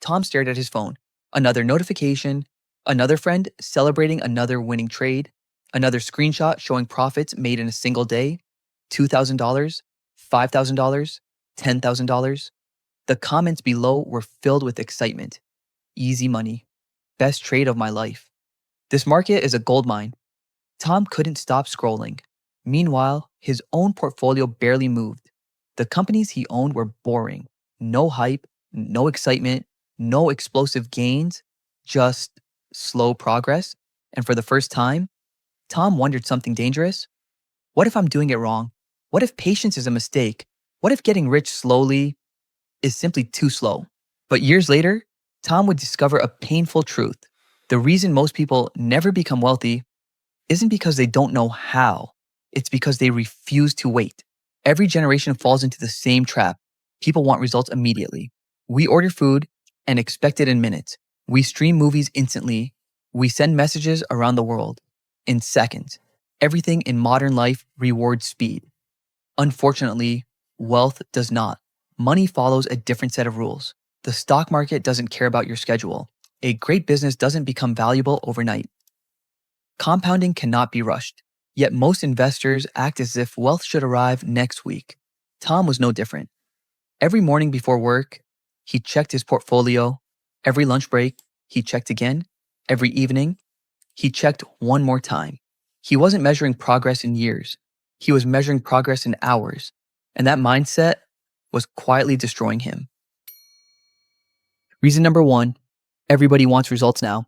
Tom stared at his phone. Another notification, another friend celebrating another winning trade, another screenshot showing profits made in a single day, $2,000, $5,000, $10,000. The comments below were filled with excitement. Easy money. Best trade of my life. This market is a gold mine. Tom couldn't stop scrolling. Meanwhile, his own portfolio barely moved. The companies he owned were boring. No hype, no excitement, no explosive gains, just slow progress. And for the first time, Tom wondered something dangerous. What if I'm doing it wrong? What if patience is a mistake? What if getting rich slowly is simply too slow? But years later, Tom would discover a painful truth. The reason most people never become wealthy isn't because they don't know how. It's because they refuse to wait. Every generation falls into the same trap. People want results immediately. We order food and expect it in minutes. We stream movies instantly. We send messages around the world in seconds. Everything in modern life rewards speed. Unfortunately, wealth does not. Money follows a different set of rules. The stock market doesn't care about your schedule. A great business doesn't become valuable overnight. Compounding cannot be rushed. Yet most investors act as if wealth should arrive next week. Tom was no different. Every morning before work, he checked his portfolio. Every lunch break, he checked again. Every evening, he checked one more time. He wasn't measuring progress in years. He was measuring progress in hours. And that mindset was quietly destroying him. Reason number 1, everybody wants results now.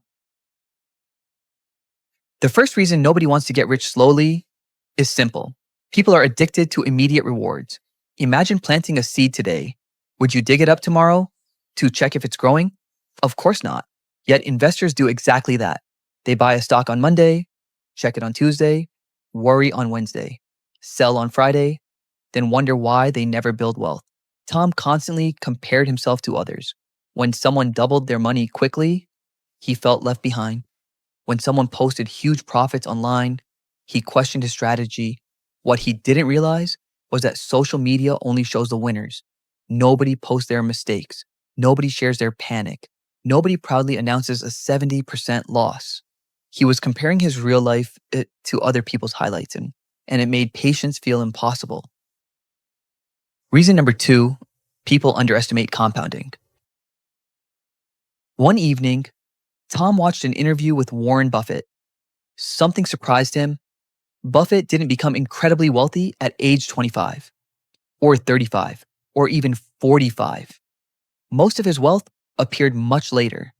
The first reason nobody wants to get rich slowly is simple. People are addicted to immediate rewards. Imagine planting a seed today. Would you dig it up tomorrow to check if it's growing? Of course not. Yet investors do exactly that. They buy a stock on Monday, check it on Tuesday, worry on Wednesday, sell on Friday, then wonder why they never build wealth. Tom constantly compared himself to others. When someone doubled their money quickly, he felt left behind. When someone posted huge profits online, he questioned his strategy. What he didn't realize was that social media only shows the winners. Nobody posts their mistakes. Nobody shares their panic. Nobody proudly announces a 70% loss. He was comparing his real life to other people's highlights, and it made patience feel impossible. Reason number 2, people underestimate compounding. One evening, Tom watched an interview with Warren Buffett. Something surprised him. Buffett didn't become incredibly wealthy at age 25, or 35, or even 45. Most of his wealth appeared much later.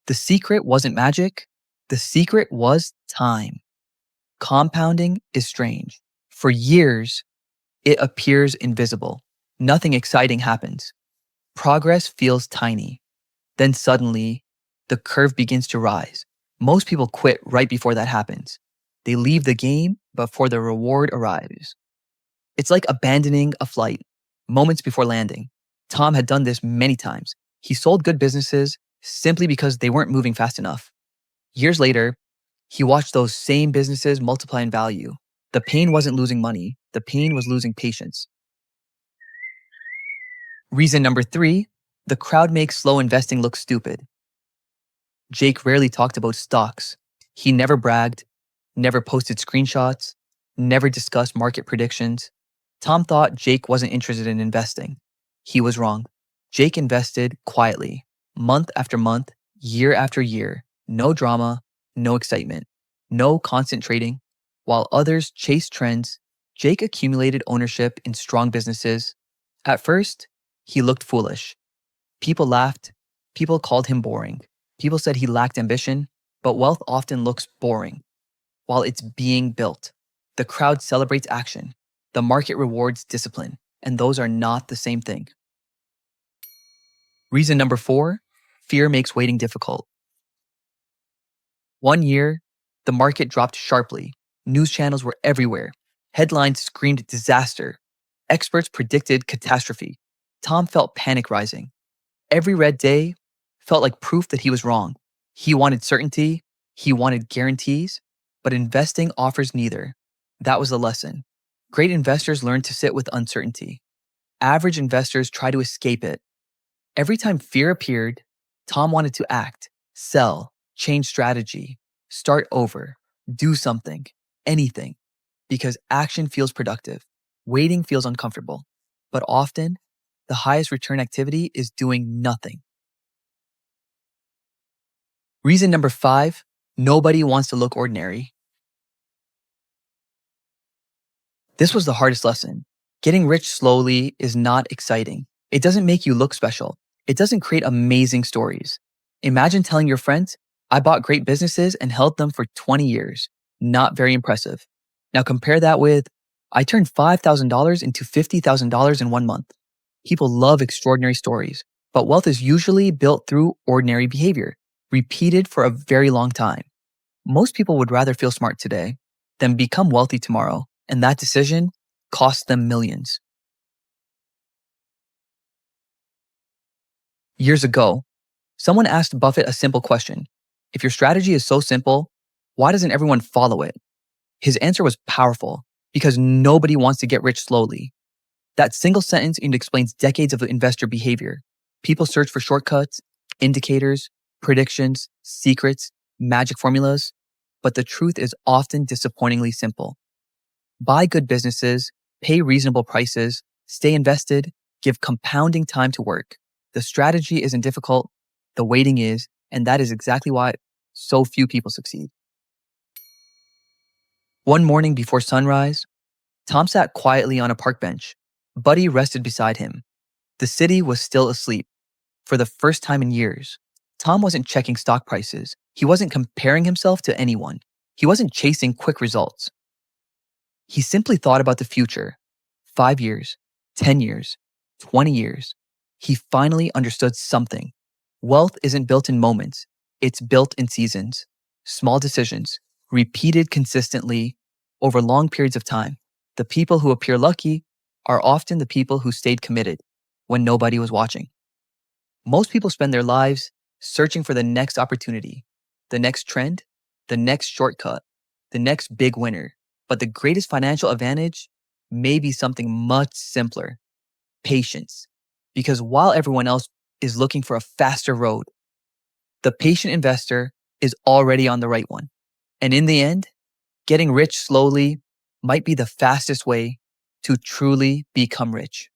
The secret wasn't magic. The secret was time. Compounding is strange. For years, it appears invisible. Nothing exciting happens. Progress feels tiny. Then suddenly, the curve begins to rise. Most people quit right before that happens. They leave the game before the reward arrives. It's like abandoning a flight moments before landing. Tom had done this many times. He sold good businesses simply because they weren't moving fast enough. Years later, he watched those same businesses multiply in value. The pain wasn't losing money. The pain was losing patience. Reason number 3, the crowd makes slow investing look stupid. Jake rarely talked about stocks. He never bragged, never posted screenshots, never discussed market predictions. Tom thought Jake wasn't interested in investing. He was wrong. Jake invested quietly, month after month, year after year. No drama, no excitement, no constant trading. While others chased trends, Jake accumulated ownership in strong businesses. At first, he looked foolish. People laughed. People called him boring. People said he lacked ambition, but wealth often looks boring while it's being built. The crowd celebrates action. The market rewards discipline, and those are not the same thing. Reason number 4, fear makes waiting difficult. One year, the market dropped sharply. News channels were everywhere. Headlines screamed disaster. Experts predicted catastrophe. Tom felt panic rising. Every red day felt like proof that he was wrong. He wanted certainty. He wanted guarantees. But investing offers neither. That was the lesson. Great investors learn to sit with uncertainty. Average investors try to escape it. Every time fear appeared, Tom wanted to act, sell, change strategy, start over, do something, anything, because action feels productive. Waiting feels uncomfortable. But often, the highest return activity is doing nothing. Reason number 5, nobody wants to look ordinary. This was the hardest lesson. Getting rich slowly is not exciting. It doesn't make you look special. It doesn't create amazing stories. Imagine telling your friends, I bought great businesses and held them for 20 years. Not very impressive. Now compare that with, I turned $5,000 into $50,000 in 1 month. People love extraordinary stories, but wealth is usually built through ordinary behavior, repeated for a very long time. Most people would rather feel smart today than become wealthy tomorrow, and that decision costs them millions. Years ago, someone asked Buffett a simple question. If your strategy is so simple, why doesn't everyone follow it? His answer was powerful because nobody wants to get rich slowly. That single sentence explains decades of investor behavior. People search for shortcuts, indicators, predictions, secrets, magic formulas, but the truth is often disappointingly simple. Buy good businesses, pay reasonable prices, stay invested, give compounding time to work. The strategy isn't difficult, the waiting is, and that is exactly why so few people succeed. One morning before sunrise, Tom sat quietly on a park bench. Buddy rested beside him. The city was still asleep. For the first time in years, Tom wasn't checking stock prices. He wasn't comparing himself to anyone. He wasn't chasing quick results. He simply thought about the future. 5 years, 10 years, 20 years. He finally understood something. Wealth isn't built in moments, it's built in seasons. Small decisions, repeated consistently over long periods of time. The people who appear lucky are often the people who stayed committed when nobody was watching. Most people spend their lives searching for the next opportunity, the next trend, the next shortcut, the next big winner. But the greatest financial advantage may be something much simpler: patience. Because while everyone else is looking for a faster road, the patient investor is already on the right one. And in the end, getting rich slowly might be the fastest way to truly become rich.